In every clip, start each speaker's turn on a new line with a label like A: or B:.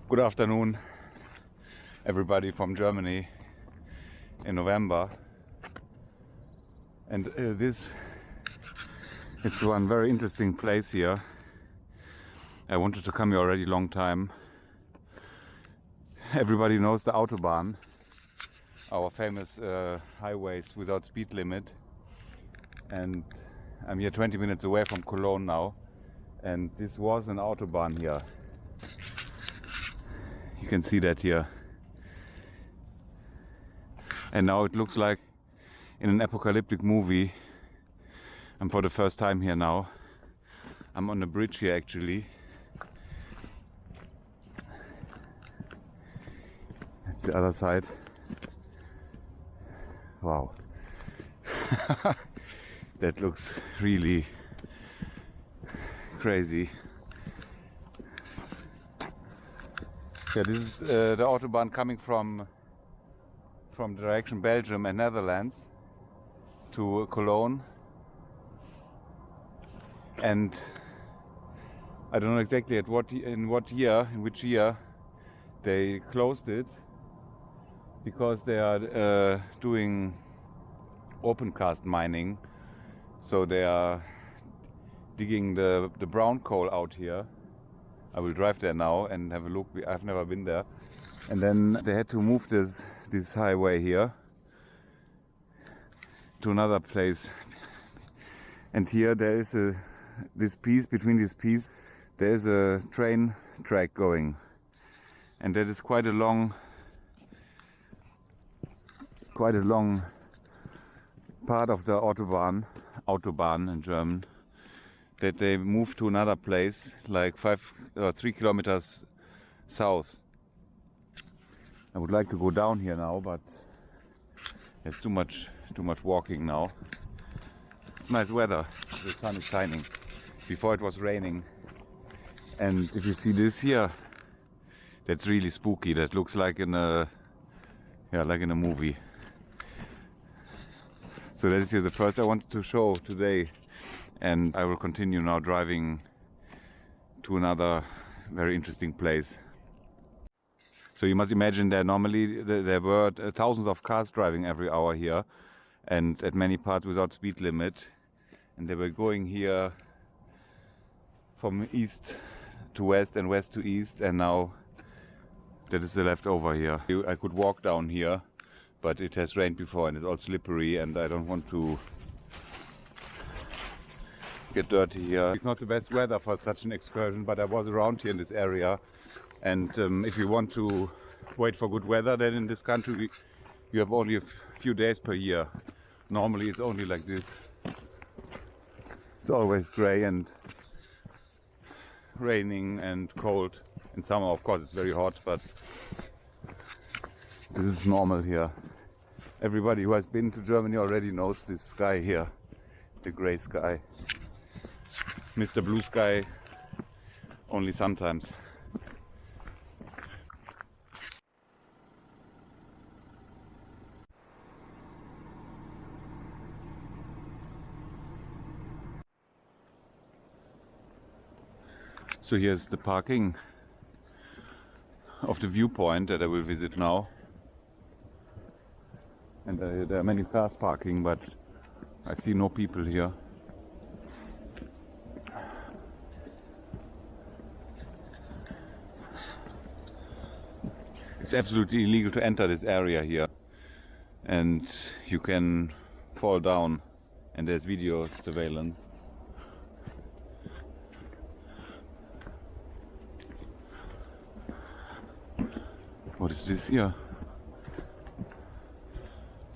A: Good afternoon, everybody from Germany in November. And this is one very interesting place here. I wanted to come here already a long time. Everybody knows the Autobahn, our famous highways without speed limit. And I'm here 20 minutes away from Cologne now. And this was an Autobahn here. You can see that here. And now it looks like in an apocalyptic movie. I'm for the first time here now. I'm on the bridge here actually. That's the other side. Wow. That looks really crazy. Yeah, this is the Autobahn coming from direction Belgium and Netherlands to Cologne, and I don't know exactly in which year they closed it, because they are doing open cast mining, so they are digging the brown coal out here. I will drive there now and have a look. I've never been there. And then they had to move this highway here to another place. And here there is between this piece, there is a train track going. And that is quite a long part of the Autobahn in German, that they moved to another place, like 3 kilometers south. I would like to go down here now, but there's too much walking now. It's nice weather. The sun is shining. Before it was raining. And if you see this here, that's really spooky. That looks like in a movie. So that is the first I wanted to show today. And I will continue now driving to another very interesting place. So you must imagine that normally there were thousands of cars driving every hour here, and at many parts without speed limit. And they were going here from east to west and west to east, and now that is the leftover here. I could walk down here, but it has rained before and it's all slippery, and I don't want to get dirty here. It's not the best weather for such an excursion, but I was around here in this area, and if you want to wait for good weather, then in this country you have only a few days per year. Normally it's only like this. It's always grey and raining and cold. In summer of course it's very hot, but this is normal here. Everybody who has been to Germany already knows this sky here, the grey sky. Mr. Blue Sky only sometimes. So here's the parking of the Viewpoint that I will visit now. And there are many cars parking, but I see no people here. It's absolutely illegal to enter this area here, and you can fall down, and there's video surveillance. What is this here?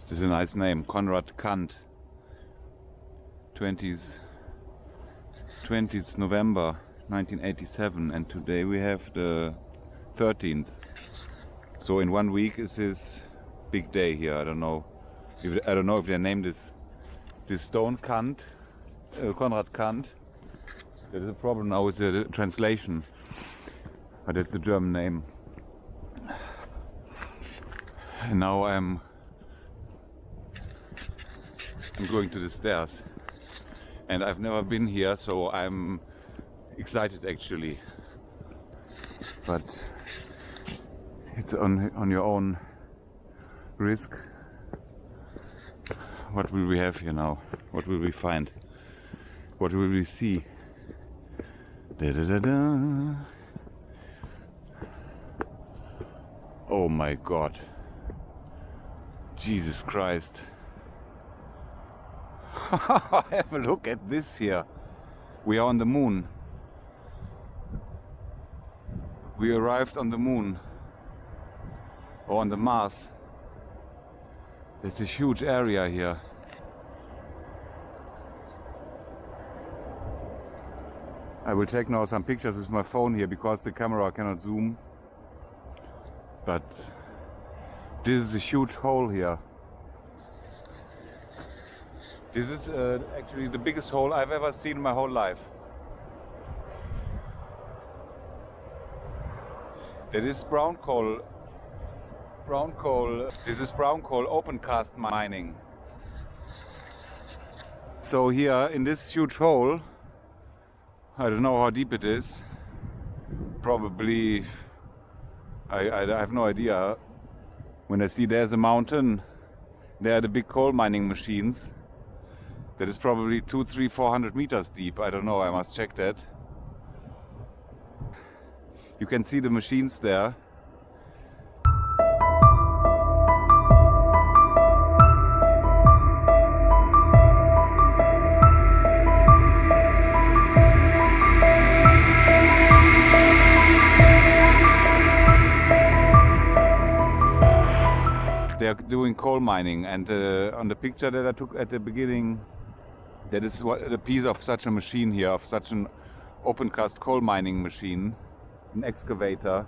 A: This is a nice name, Konrad Kahnt. 20th November 1987, and today we have the 13th. So in 1 week is his big day here. I don't know if they named this stone Kahnt, Konrad Kahnt. There is a problem now with the translation, but it's the German name. And now I'm going to the stairs, and I've never been here, so I'm excited actually. But It's on your own risk. What will we have here now? What will we find? What will we see? Da, da, da, da. Oh my God. Jesus Christ. Have a look at this here. We are on the moon. We arrived on the moon. Or on the Mars. There's a huge area here. I will take now some pictures with my phone here because the camera cannot zoom. But this is a huge hole here. This is actually the biggest hole I've ever seen in my whole life. That is brown coal. This is brown coal open cast mining. So here in this huge hole, I don't know how deep it is. Probably, I have no idea. When I see there's a mountain, there are the big coal mining machines. That is probably 200, 300, 400 meters deep. I don't know, I must check that. You can see the machines there. They are doing coal mining, and on the picture that I took at the beginning, that is what a piece of such a machine here, of such an open cast coal mining machine, an excavator.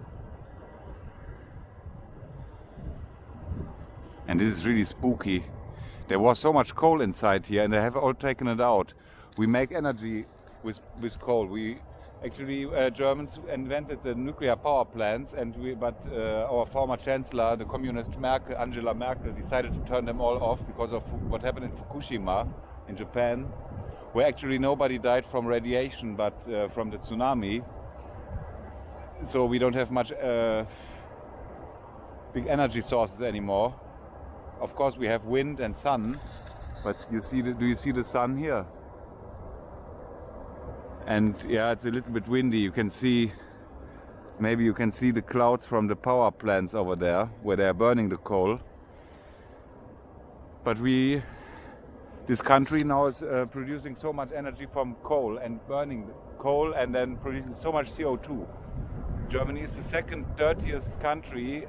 A: And this is really spooky. There was so much coal inside here, and they have all taken it out. We make energy with coal. We actually Germans invented the nuclear power plants, and but our former chancellor, the communist Merkel, Angela Merkel, decided to turn them all off because of what happened in Fukushima in Japan, where actually nobody died from radiation but from the tsunami. So we don't have much big energy sources anymore. Of course we have wind and sun, but do you see the sun here? And yeah, it's a little bit windy. You can see, maybe you can see the clouds from the power plants over there, where they are burning the coal. But this country now is producing so much energy from coal and burning coal and then producing so much CO2. Germany is the second dirtiest country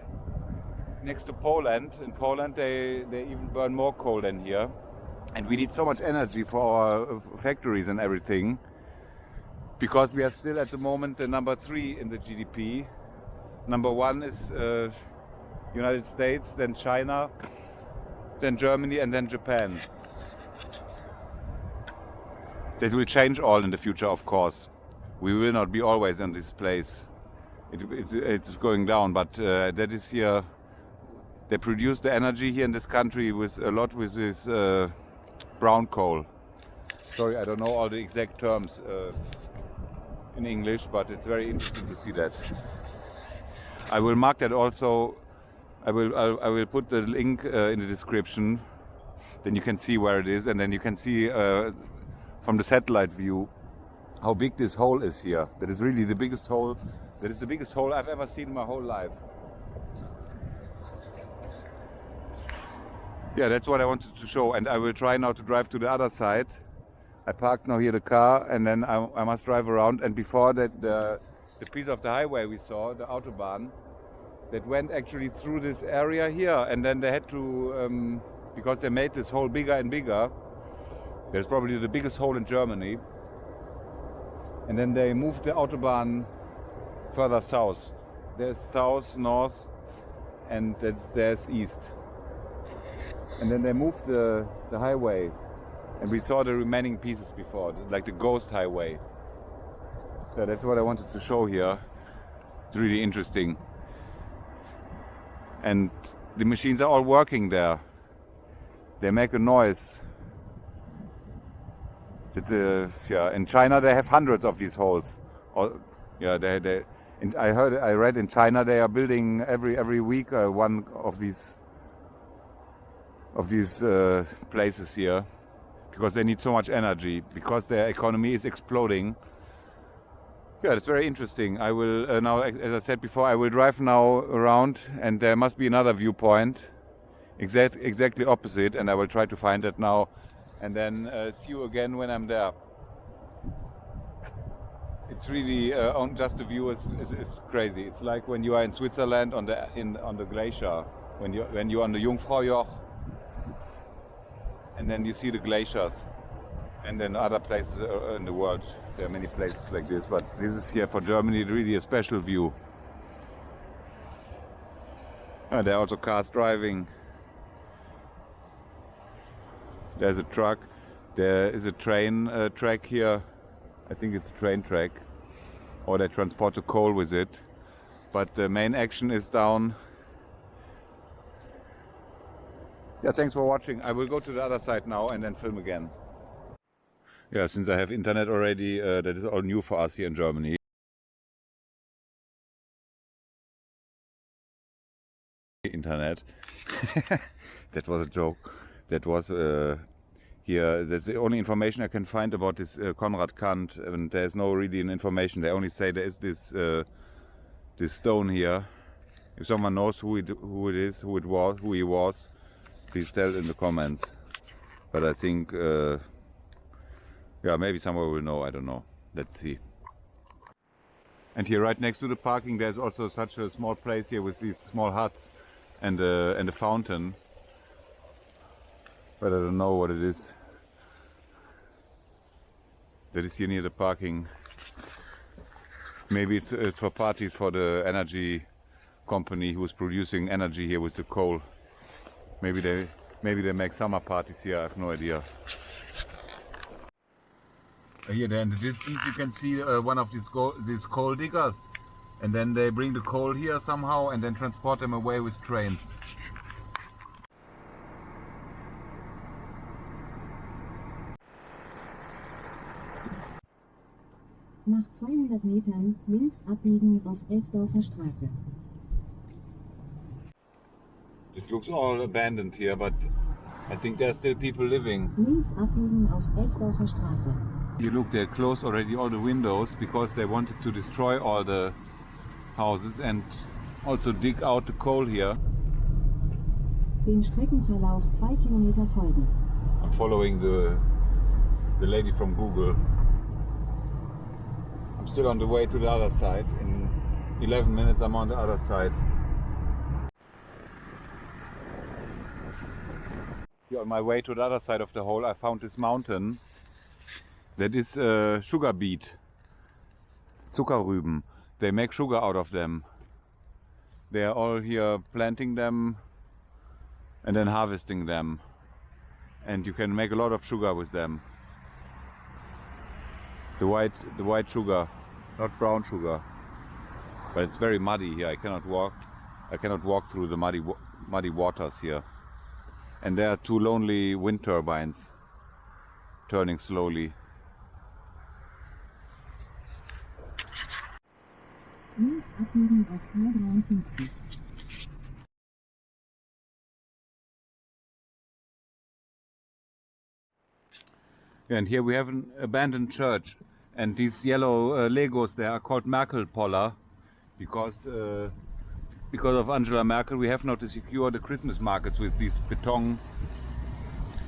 A: next to Poland. In Poland they even burn more coal than here. And we need so much energy for our factories and everything. Because we are still at the moment number 3 in the GDP. Number 1 is United States, then China, then Germany, and then Japan. That will change all in the future, of course. We will not be always in this place. It is going down, but that is here. They produce the energy here in this country with a lot with this brown coal. Sorry, I don't know all the exact terms in English, but it's very interesting to see that. I will mark that also. I will put the link in the description. Then you can see where it is, and then you can see from the satellite view how big this hole is here. That is really the biggest hole. That is the biggest hole I've ever seen in my whole life. Yeah, that's what I wanted to show, and I will try now to drive to the other side. I parked now here the car, and then I must drive around. And before that, the piece of the highway we saw, the Autobahn, that went actually through this area here, and then they had to, because they made this hole bigger and bigger. There's probably the biggest hole in Germany. And then they moved the Autobahn further south. There's south, north, and there's east. And then they moved the highway. And we saw the remaining pieces before, like the ghost highway. So that's what I wanted to show here. It's really interesting. And the machines are all working there. They make a noise. It's yeah. In China they have hundreds of these holes. Yeah, And I read in China they are building every week one of these places here, because they need so much energy, because their economy is exploding. Yeah, it's very interesting. I will now, as I said before, I will drive now around, and there must be another viewpoint exactly opposite, and I will try to find it now, and then see you again when I'm there. It's really just the view is crazy. It's like when you are in Switzerland on the glacier, when you're on the Jungfraujoch, and then you see the glaciers, and then other places in the world. There are many places like this, but this is here for Germany really a special view. There are also cars driving. There's a truck. There is a train track here. I think it's a train track, or they transport the coal with it. But the main action is down. Yeah, thanks for watching. I will go to the other side now and then film again. Yeah, since I have internet already, that is all new for us here in Germany. Internet. That was a joke. That was here. That's the only information I can find about this Konrad Kahnt, and there's no really information. They only say there is this stone here. If someone knows who it is, who he was, please tell in the comments. But I think, yeah, maybe someone will know. I don't know. Let's see. And here, right next to the parking, there's also such a small place here with these small huts and a fountain. But I don't know what it is. That is here near the parking. Maybe it's for parties for the energy company who is producing energy here with the coal. Maybe they make summer parties here. I have no idea. Here, there in the distance, you can see one of these coal diggers, and then they bring the coal here somehow and then transport them away with trains.
B: Nach 200 Metern links abbiegen auf Elsdorfer Straße.
A: This looks all abandoned here, but I think there are still people living.
B: Links abbiegen auf Elsdorfer Straße.
A: You look, they closed already all the windows because they wanted to destroy all the houses and also dig out the coal here.
B: Dem Streckenverlauf 2 Kilometer folgen.
A: I'm following the lady from Google. I'm still on the way to the other side. In 11 minutes I'm on the other side. Here on my way to the other side of the hole, I found this mountain. That is sugar beet. Zuckerrüben. They make sugar out of them. They are all here planting them and then harvesting them. And you can make a lot of sugar with them. The white sugar, not brown sugar. But it's very muddy here. I cannot walk through the muddy waters here. And there are 2 lonely wind turbines turning slowly.
B: Links abbiegen auf A53.
A: And here we have an abandoned church, and these yellow Legos, they are called Merkel Poller, because of Angela Merkel we have now to secure the Christmas markets with these beton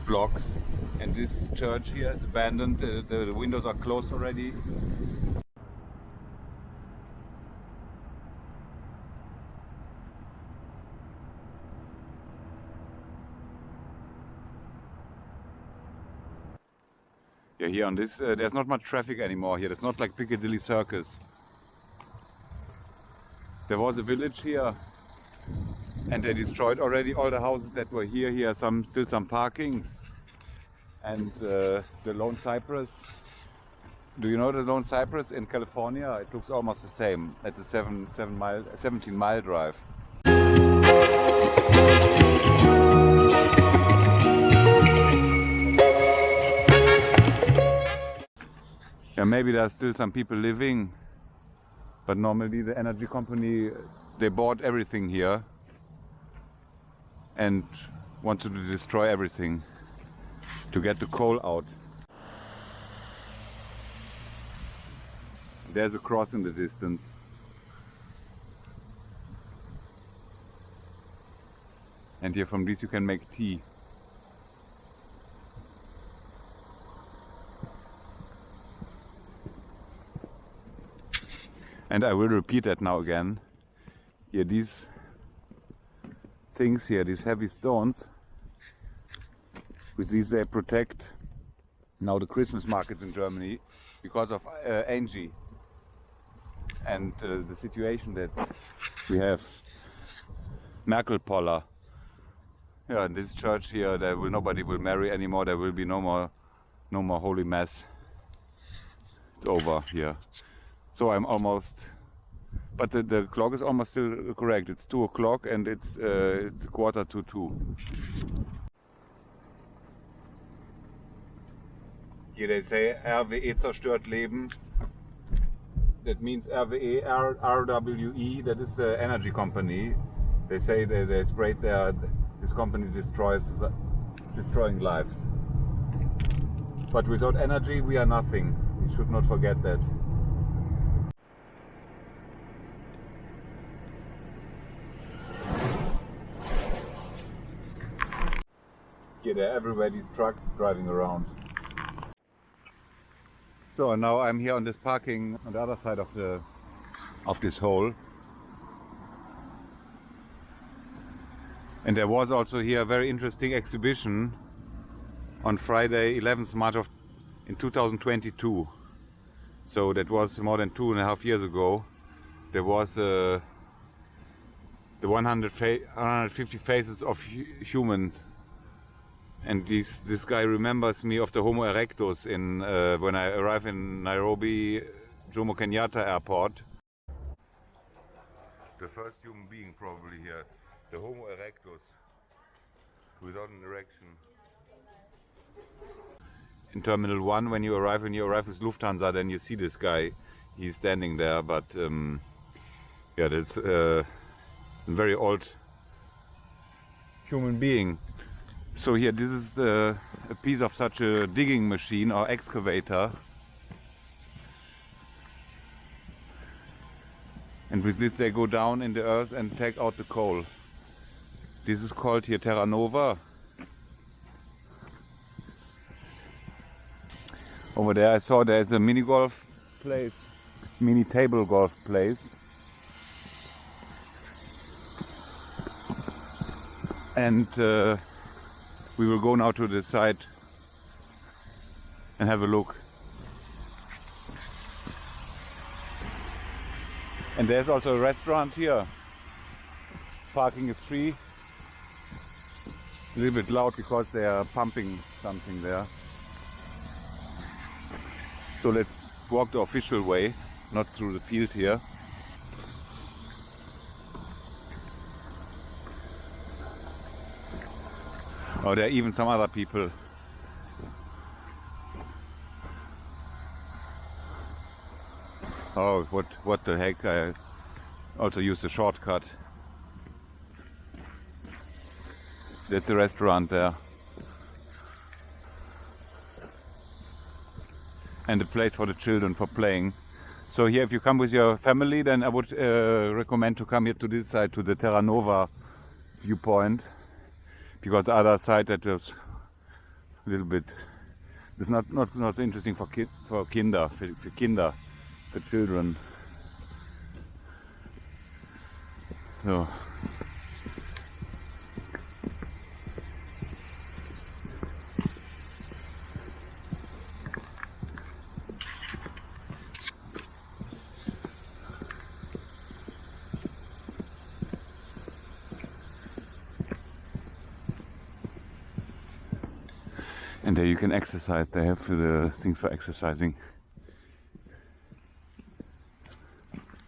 A: blocks. And this church here is abandoned, the windows are closed already. Yeah, here on this, there's not much traffic anymore here. It's not like Piccadilly Circus. There was a village here, and they destroyed already all the houses that were here. Here are still some parkings, and the Lone Cypress. Do you know the Lone Cypress in California? It looks almost the same. It's a 17-mile drive. Yeah, maybe there are still some people living. But normally the energy company, they bought everything here and wanted to destroy everything to get the coal out. There's a cross in the distance. And here from this you can make tea. And I will repeat that now again. Here these things here, these heavy stones, with these they protect now the Christmas markets in Germany because of Angie and the situation that we have. Merkel Poller. Yeah, in this church here, nobody will marry anymore. There will be no more holy mass. It's over here. So I'm almost, but the clock is almost still correct. It's 2 o'clock and it's 1:45. Here they say RWE zerstört Leben. That means RWE, RWE, that is the energy company. They say they sprayed this company destroying lives. But without energy we are nothing. We should not forget that. Here they're everywhere, these trucks driving around. So now I'm here on this parking on the other side of this hole. And there was also here a very interesting exhibition on Friday 11th March in 2022. So that was more than 2.5 years ago. There was the 150 faces of humans. And this guy remembers me of the Homo erectus when I arrived in Nairobi Jomo Kenyatta Airport. The first human being probably here, the Homo erectus, without an erection. In Terminal 1, when you arrive with Lufthansa, then you see this guy. He's standing there, but yeah, that's a very old human being. So here, this is a piece of such a digging machine or excavator. And with this they go down in the earth and take out the coal. This is called here Terra Nova. Over there I saw there's a mini golf place, mini table golf place. And we will go now to the side and have a look. And there's also a restaurant here. Parking is free. A little bit loud because they are pumping something there. So let's walk the official way, not through the field here. Oh, there are even some other people. Oh, what the heck, I also used a shortcut. That's a restaurant there. And a place for the children for playing. So here, if you come with your family, then I would recommend to come here to this side, to the Terra Nova viewpoint. Because the other side, that was a little bit, it's not interesting for kinder, for children. So. And there you can exercise, they have the things for exercising.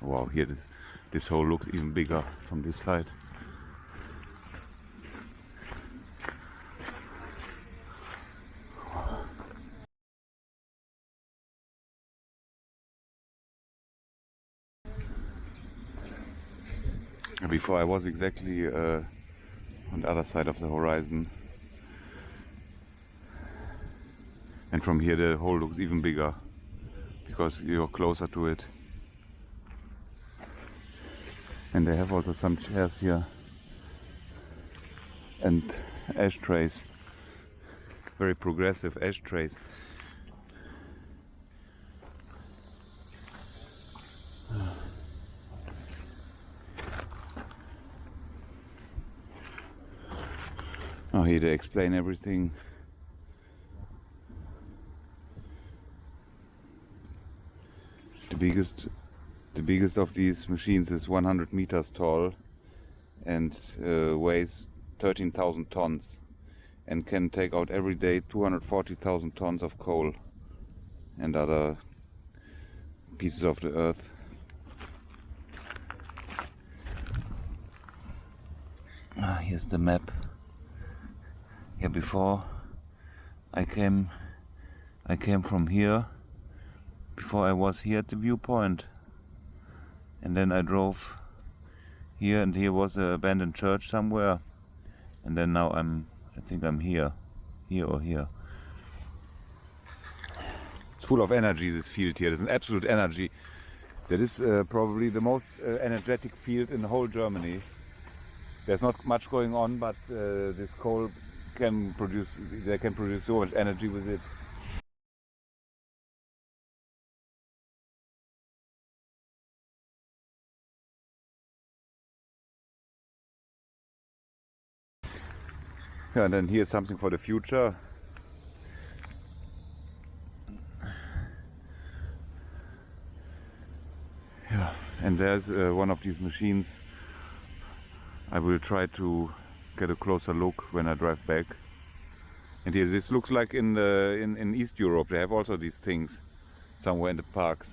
A: Wow, here this hole looks even bigger from this side. Before I was exactly on the other side of the horizon, and from here the hole looks even bigger because you're closer to it. And they have also some chairs here and ashtrays, very progressive ashtrays. Oh, here they explain everything. The biggest of these machines is 100 meters tall and weighs 13,000 tons and can take out every day 240,000 tons of coal and other pieces of the earth. Here's the map. Here before I came from here, before I was here at the Viewpoint, and then I drove here, and here was an abandoned church somewhere, and then now I think I'm here or here. It's full of energy, this field here. There's an absolute energy. That is probably the most energetic field in the whole Germany. There's not much going on, but this coal can produce so much energy with it. Yeah, and then here's something for the future. Yeah, and there's one of these machines. I will try to get a closer look when I drive back. And here, this looks like in East Europe. They have also these things somewhere in the parks.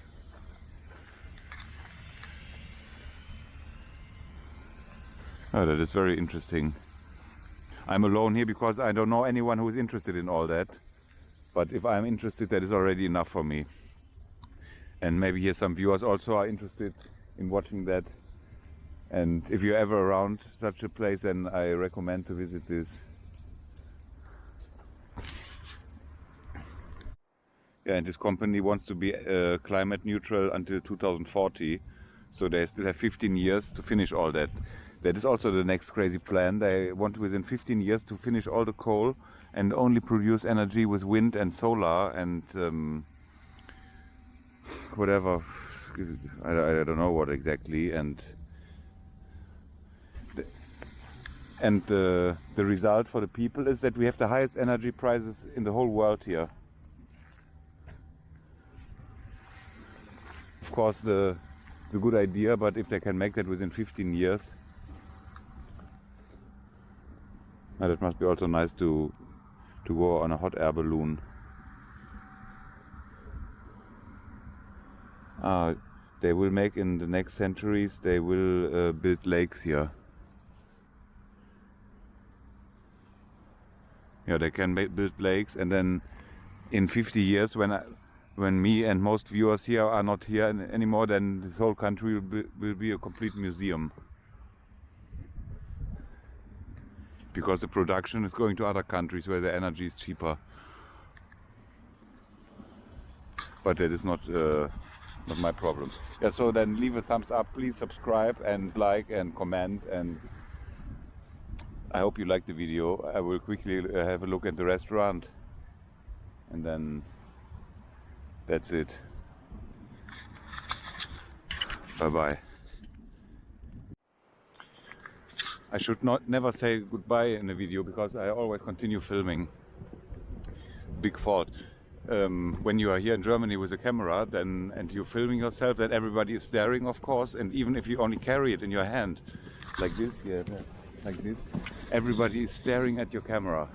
A: Oh, that is very interesting. I'm alone here because I don't know anyone who is interested in all that. But if I'm interested, that is already enough for me. And maybe here some viewers also are interested in watching that. And if you're ever around such a place, then I recommend to visit this. Yeah, and this company wants to be climate neutral until 2040. So they still have 15 years to finish all that. That is also the next crazy plan. They want within 15 years to finish all the coal and only produce energy with wind and solar and whatever. I don't know what exactly. And the result for the people is that we have the highest energy prices in the whole world here. Of course, it's a good idea, but if they can make that within 15 years, it must be also nice to go on a hot air balloon. They will make in the next centuries, they will build lakes here. Yeah, they can build lakes, and then in 50 years, when me and most viewers here are not here anymore, then this whole country will be a complete museum. Because the production is going to other countries where the energy is cheaper. But that is not my problem. Yeah, so then leave a thumbs up, please subscribe and like and comment, and I hope you liked the video. I will quickly have a look at the restaurant, and then that's it. Bye bye. I should never say goodbye in a video because I always continue filming. Big fault. When you are here in Germany with a camera and you're filming yourself, then everybody is staring, of course, and even if you only carry it in your hand, like this, yeah, like this, everybody is staring at your camera.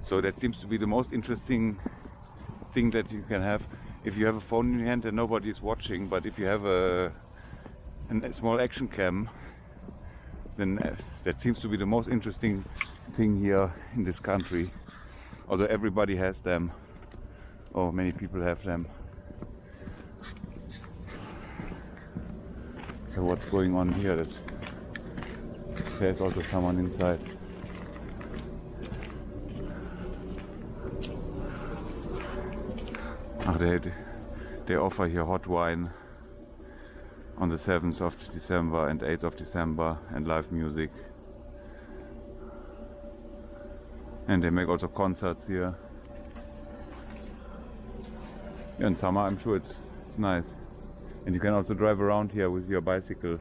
A: So that seems to be the most interesting thing that you can have. If you have a phone in your hand and nobody is watching, but if you have a small action cam, then that seems to be the most interesting thing here in this country. Although everybody has them. Oh, many people have them. So what's going on here? there's also someone inside. Oh, they offer here hot wine on the 7th of December and 8th of December and live music. And they make also concerts here. Yeah, in summer I'm sure it's nice. And you can also drive around here with your bicycle.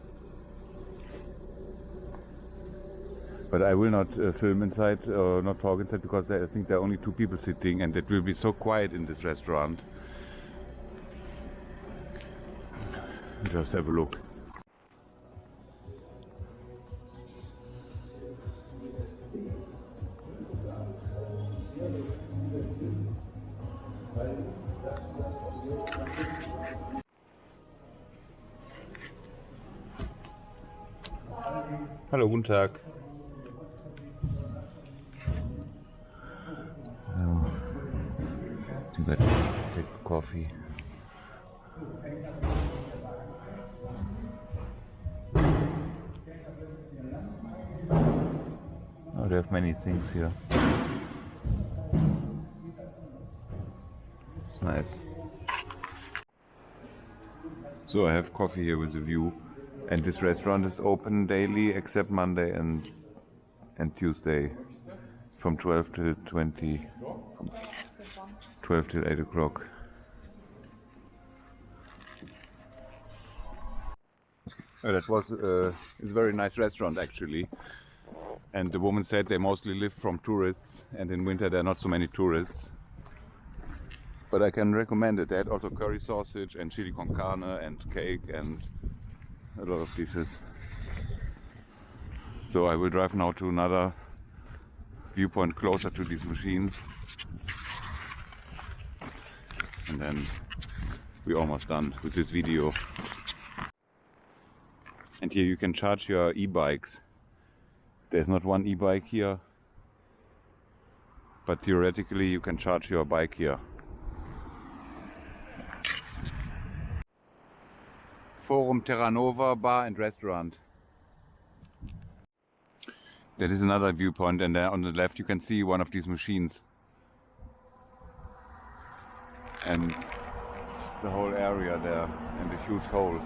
A: But I will not film inside or not talk inside because I think there are only 2 people sitting and it will be so quiet in this restaurant. Just have a look. Hallo, guten Tag. I think I take coffee. Oh, they have many things here. It's nice. So I have coffee here with a view, and this restaurant is open daily except Monday and Tuesday from 12 till 20, 12 till 8 o'clock. That was it's a very nice restaurant actually, and the woman said they mostly live from tourists, and in winter there are not so many tourists. But I can recommend it. They had also curry sausage and chili con carne and cake and a lot of dishes. So I will drive now to another viewpoint closer to these machines, and then we're almost done with this video. And here you can charge your e-bikes. There's not one e-bike here, but theoretically you can charge your bike here. Forum Terra bar and restaurant. That is another viewpoint, and there on the left you can see one of these machines. And the whole area there, and the huge hole.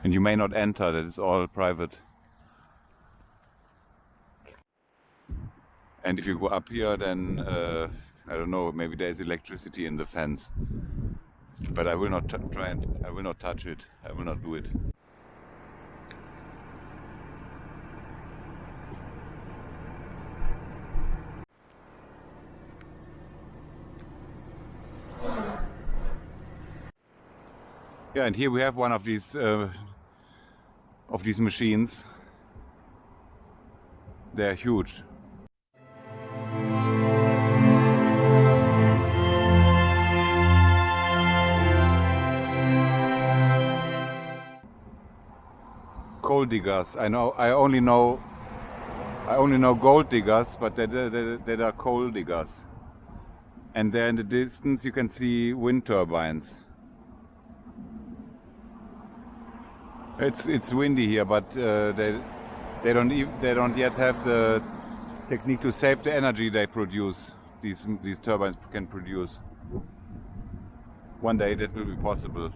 A: And you may not enter, that is all private. And if you go up here, then I don't know, maybe there's electricity in the fence. But I will not I will not touch it. I will not do it. Yeah, and here we have one of these machines. They're huge. Coal diggers. I only know gold diggers, but they are coal diggers. And there in the distance you can see wind turbines. It's windy here, but they don't yet have the technique to save the energy they produce. These turbines can produce. One day that will be possible.